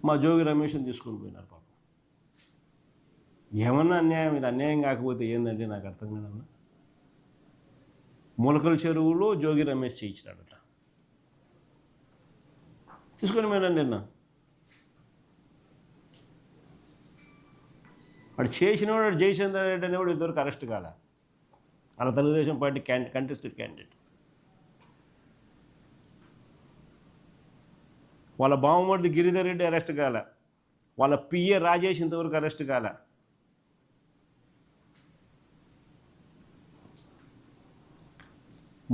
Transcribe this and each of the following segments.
మా జోగి రమేష్ని తీసుకొని పోయినారు పాపం. ఏమన్నా అన్యాయం, ఇది అన్యాయం కాకపోతే ఏందంటే నాకు అర్థం కాదన్నా. మూలకల చెరువులో జోగి రమేష్ చేయించినాడట, తీసుకొని పోయినాను నిన్న. వాడు చేసినవాడు జయచంద్ర రెడ్డి అనేవాడు ఇద్దరికి అరెస్ట్ కాలే. అలా తెలుగుదేశం పార్టీ కంటెస్టెడ్ క్యాండిడేట్. వాళ్ళ బావమరిది గిరిధర్ రెడ్డి అరెస్ట్ కాలే, వాళ్ళ పిఏ రాజేష్ ఇంతవరకు అరెస్ట్ కాలే.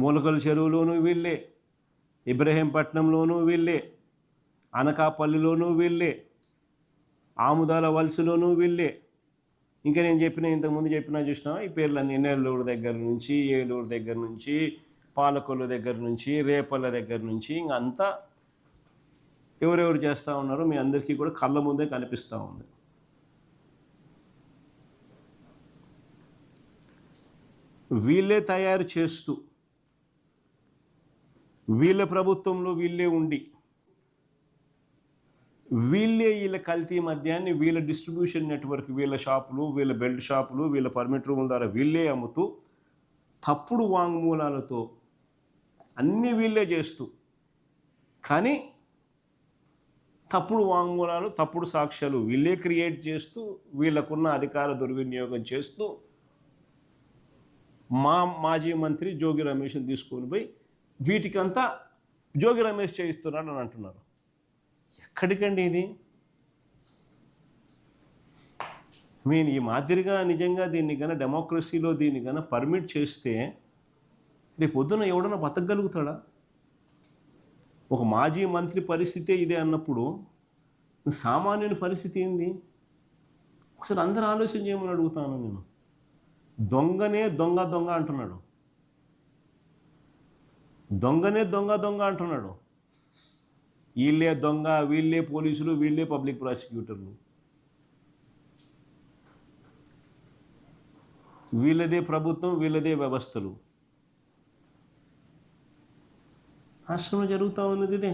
మూలకల చెరువులోనూ వీళ్ళే, ఇబ్రహీంపట్నంలోనూ వీళ్ళే, అనకాపల్లిలోనూ వీళ్ళే, ఆముదాల వలసలోనూ వీళ్ళే. ఇంకా నేను ఇంతకుముందు చెప్పినా చూసినా ఈ పేర్లన్నీ నెల్లూరు దగ్గర నుంచి, ఏలూరు దగ్గర నుంచి, పాలకొల్లు దగ్గర నుంచి, రేపల్ల దగ్గర నుంచి ఇంకంతా ఎవరెవరు చేస్తూ ఉన్నారో మీ అందరికీ కూడా కళ్ళ ముందే కనిపిస్తూ ఉంది. వీళ్ళే తయారు చేస్తూ, వీళ్ళ ప్రభుత్వంలో వీళ్ళే ఉండి, వీళ్ళ కల్తీ మద్యాన్ని వీళ్ళ డిస్ట్రిబ్యూషన్ నెట్వర్క్, వీళ్ళ షాపులు, వీళ్ళ బెల్ట్ షాపులు, వీళ్ళ పర్మిట్ రూముల ద్వారా వీళ్ళే అమ్ముతూ, తప్పుడు వాంగ్మూలాలతో అన్నీ వీళ్ళే చేస్తూ, కానీ తప్పుడు వాంగ్మూలాలు, తప్పుడు సాక్ష్యాలు వీళ్ళే క్రియేట్ చేస్తూ, వీళ్ళకున్న అధికార దుర్వినియోగం చేస్తూ మాజీ మంత్రి జోగి రమేష్ని తీసుకొని పోయి వీటికంతా జోగి రమేష్ చేయిస్తున్నాడు అని అంటున్నారు. ఎక్కడికండి ఇది? ఈ మాదిరిగా నిజంగా దీన్ని కన్నా డెమోక్రసీలో దీన్ని కన్నా పర్మిట్ చేస్తే రేపు పొద్దున ఎవడన్నా బతకగలుగుతాడా? ఒక మాజీ మంత్రి పరిస్థితే ఇదే అన్నప్పుడు సామాన్యుని పరిస్థితి ఏంది? ఒకసారి అందరూ ఆలోచన చేయమని అడుగుతాను నేను. దొంగనే దొంగ దొంగ అంటున్నాడు, దొంగనే దొంగ దొంగ అంటున్నాడు. వీళ్ళే దొంగ, వీళ్ళే పోలీసులు, వీళ్ళే పబ్లిక్ ప్రాసిక్యూటర్లు, వీళ్ళదే ప్రభుత్వం, వీళ్ళదే వ్యవస్థలు. రాష్ట్రంలో జరుగుతూ ఉన్నది ఇదే.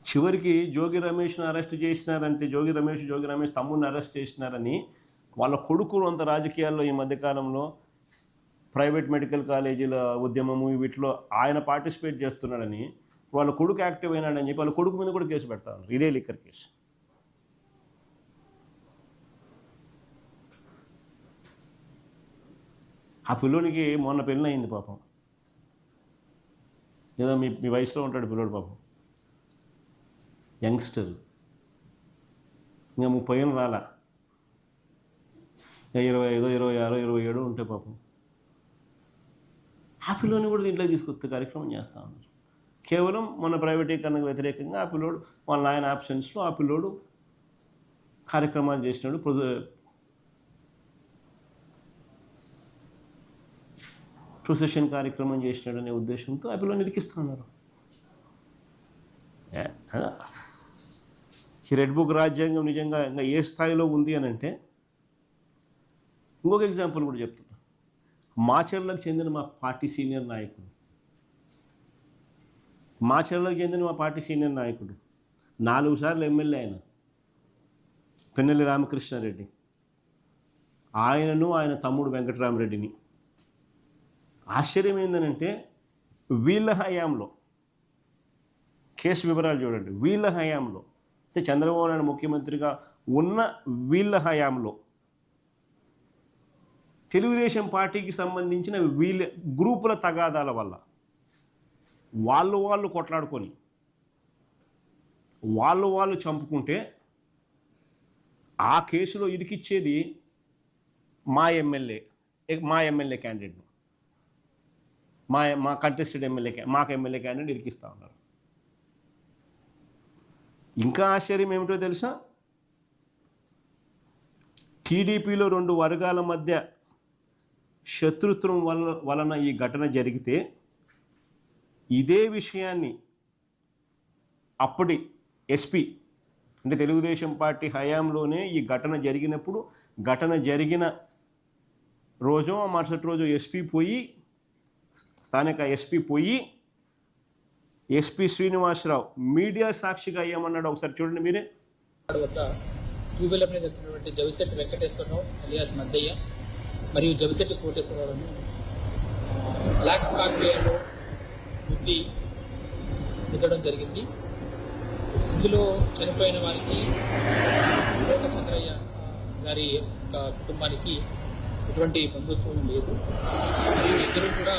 చివరికి జోగి రమేష్ను అరెస్ట్ చేసినారంటే, జోగి రమేష్ తమ్ముడిని అరెస్ట్ చేసినారని వాళ్ళ కొడుకు అంత రాజకీయాల్లో ఈ మధ్యకాలంలో ప్రైవేట్ మెడికల్ కాలేజీల ఉద్యమము వీటిలో ఆయన పార్టిసిపేట్ చేస్తున్నాడని, వాళ్ళ కొడుకు యాక్టివ్ అయినాడని చెప్పి వాళ్ళ కొడుకు మీద కూడా కేసు పెడతారు. ఇదే లిక్కర్ కేసు. ఆ పిల్లోనికి మొన్న పెళ్ళి అయింది పాపం. ఏదో మీ వయసులో ఉంటాడు పిల్లోడు పాపం, యంగ్స్టర్, ఇంకా 30 ఏళ్ళు రాలా, 25, 26, 27 ఉంటాయి పాపం. ఆ పిల్లోని కూడా దీంట్లో తీసుకొస్తే కార్యక్రమం చేస్తూ ఉన్నారు. కేవలం మన ప్రైవేటీకరణకు వ్యతిరేకంగా ఆ పిల్లోడు వాళ్ళ నాయన ఆప్షన్స్లో ఆ పిల్లోడు కార్యక్రమాలు చేసినాడు, ప్రొసెషన్ కార్యక్రమం చేసినాడు అనే ఉద్దేశంతో ఆ పిల్లని ఇరికిస్తూ ఉన్నారు. ఈ రెడ్ బుక్ రాజ్యాంగం నిజంగా ఇంకా ఏ స్థాయిలో ఉంది అని అంటే, ఇంకొక ఎగ్జాంపుల్ కూడా చెప్తున్నా. మాచర్లకు చెందిన మా పార్టీ సీనియర్ నాయకుడు 4 సార్లు ఎమ్మెల్యే అయిన పెన్నెల్లి రామకృష్ణారెడ్డి, ఆయనను ఆయన తమ్ముడు వెంకటరామరెడ్డిని, ఆశ్చర్యం ఏంటంటే వీళ్ళ హయాంలో, కేసు వివరాలు చూడండి, వీళ్ళ హయాంలో అంటే చంద్రబాబు నాయుడు ముఖ్యమంత్రిగా ఉన్న వీళ్ళ హయాంలో తెలుగుదేశం పార్టీకి సంబంధించిన వీళ్ళ గ్రూపుల తగాదాల వల్ల వాళ్ళు కొట్లాడుకొని వాళ్ళు చంపుకుంటే ఆ కేసులో ఇరికిచ్చేది మా ఎమ్మెల్యే క్యాండిడేట్ను, మా కంటెస్టెడ్ మాకు ఎమ్మెల్యే క్యాండిడేట్ ఇరికిస్తూ ఉన్నారు. ఇంకా ఆశ్చర్యం ఏమిటో తెలుసా? టీడీపీలో 2 వర్గాల మధ్య శత్రుత్వం వలన ఈ ఘటన జరిగితే ఇదే విషయాన్ని అప్పటి ఎస్పీ అంటే తెలుగుదేశం పార్టీ హయాంలోనే ఈ ఘటన జరిగినప్పుడు, ఘటన జరిగిన రోజు మరుసటి రోజు స్థానిక ఎస్పీ పోయి ఎస్పీ శ్రీనివాసరావు మీడియా సాక్షిగా ఏమన్నాడు ఒకసారి చూడండి మీరే. వద్ద ట్యూబెల్ మీద వెళ్తున్నటువంటి జవిశెట్టి వెంకటేశ్వరరావు అలియాస్ మద్దయ్య మరియు జవిశెట్టి కోటేశ్వరరావును బ్లాక్ స్కార్పియోలో గుద్దడం జరిగింది. ఇందులో చనిపోయిన వారికి కోట చంద్రయ్య గారి కుటుంబానికి ఎటువంటి బంధుత్వం లేదు. మరియు ఇద్దరు కూడా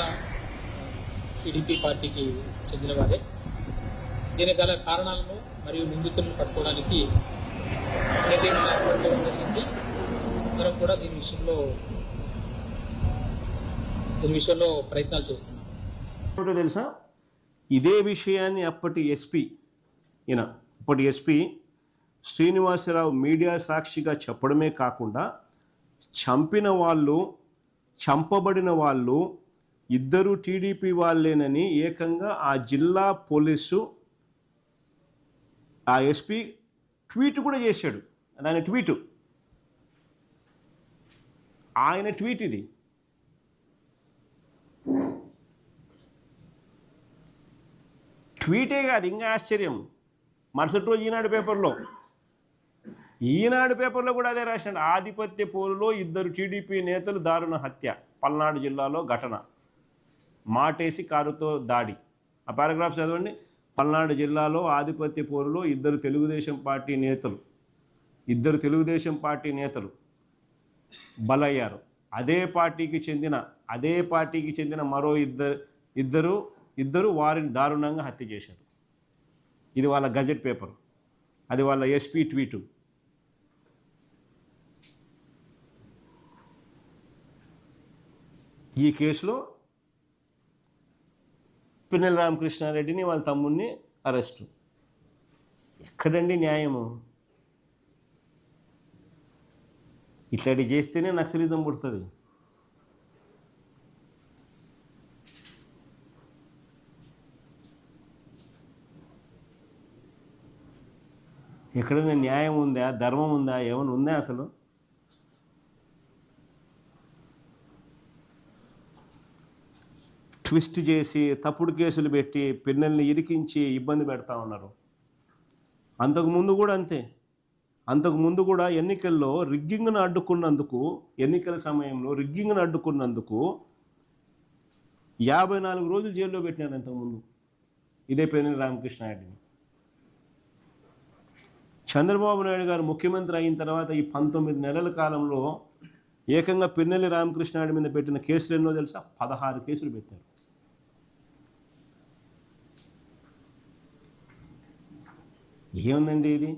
టీడీపీ పార్టీకి చెందిన వారే. దీని గల కారణాలను మరియు నిందితులను పట్టుకోవడానికి ఏర్పడడం జరిగింది. అందరం కూడా దీని విషయంలో ప్రయత్నాలు చేస్తున్నాం. తెలుసా, ఇదే విషయాన్ని అప్పటి ఎస్పీ శ్రీనివాసరావు మీడియా సాక్షిగా చెప్పడమే కాకుండా చంపబడిన వాళ్ళు ఇద్దరు టీడీపీ వాళ్ళేనని ఏకంగా ఆ జిల్లా పోలీసు ఆ ఎస్పీ ట్వీట్ కూడా చేశాడు. దాని ఆయన ట్వీట్ ఇది. ట్వీటే కాదు, ఇంకా ఆశ్చర్యం, మరుసటి రోజు ఈనాడు పేపర్లో కూడా అదే రాశాడు. ఆధిపత్య పోరులో ఇద్దరు టీడీపీ నేతలు దారుణ హత్య, పల్నాడు జిల్లాలో ఘటన, మాటేసి కారుతో దాడి. ఆ పారాగ్రాఫ్ చదవండి. పల్నాడు జిల్లాలో ఆధిపత్య పోరులో ఇద్దరు తెలుగుదేశం పార్టీ నేతలు బలయ్యారు. అదే పార్టీకి చెందిన మరో ఇద్దరు వారిని దారుణంగా హత్య చేశారు. ఇది వాళ్ళ గజెట్ పేపర్, అది వాళ్ళ ఎస్పీ ట్వీటు. ఈ కేసులో పిన్నెల రామకృష్ణారెడ్డిని వాళ్ళ తమ్ముడిని అరెస్టు. ఎక్కడండి న్యాయము? ఇట్లాంటి చేస్తేనే నక్సలిజం పుడుతుంది. ఎక్కడైనా న్యాయం ఉందా, ధర్మం ఉందా, ఏమైనా ఉందా అసలు? ట్విస్ట్ చేసి తప్పుడు కేసులు పెట్టి పిల్లల్ని ఇరికించి ఇబ్బంది పెడతా ఉన్నారు. అంతకుముందు కూడా అంతే. అంతకుముందు కూడా ఎన్నికల సమయంలో రిగ్గింగ్ను అడ్డుకున్నందుకు 54 రోజులు జైల్లో పెట్టినారు అంతకుముందు ఇదే పిన్నెల రామకృష్ణారెడ్డిని. చంద్రబాబు నాయుడు గారు ముఖ్యమంత్రి అయిన తర్వాత ఈ 19 నెలల కాలంలో ఏకంగా పిన్నెల రామకృష్ణారెడ్డి మీద పెట్టిన కేసులు ఎన్నో తెలుసా? 16 కేసులు పెట్టారు. ఏముందండి ఇది?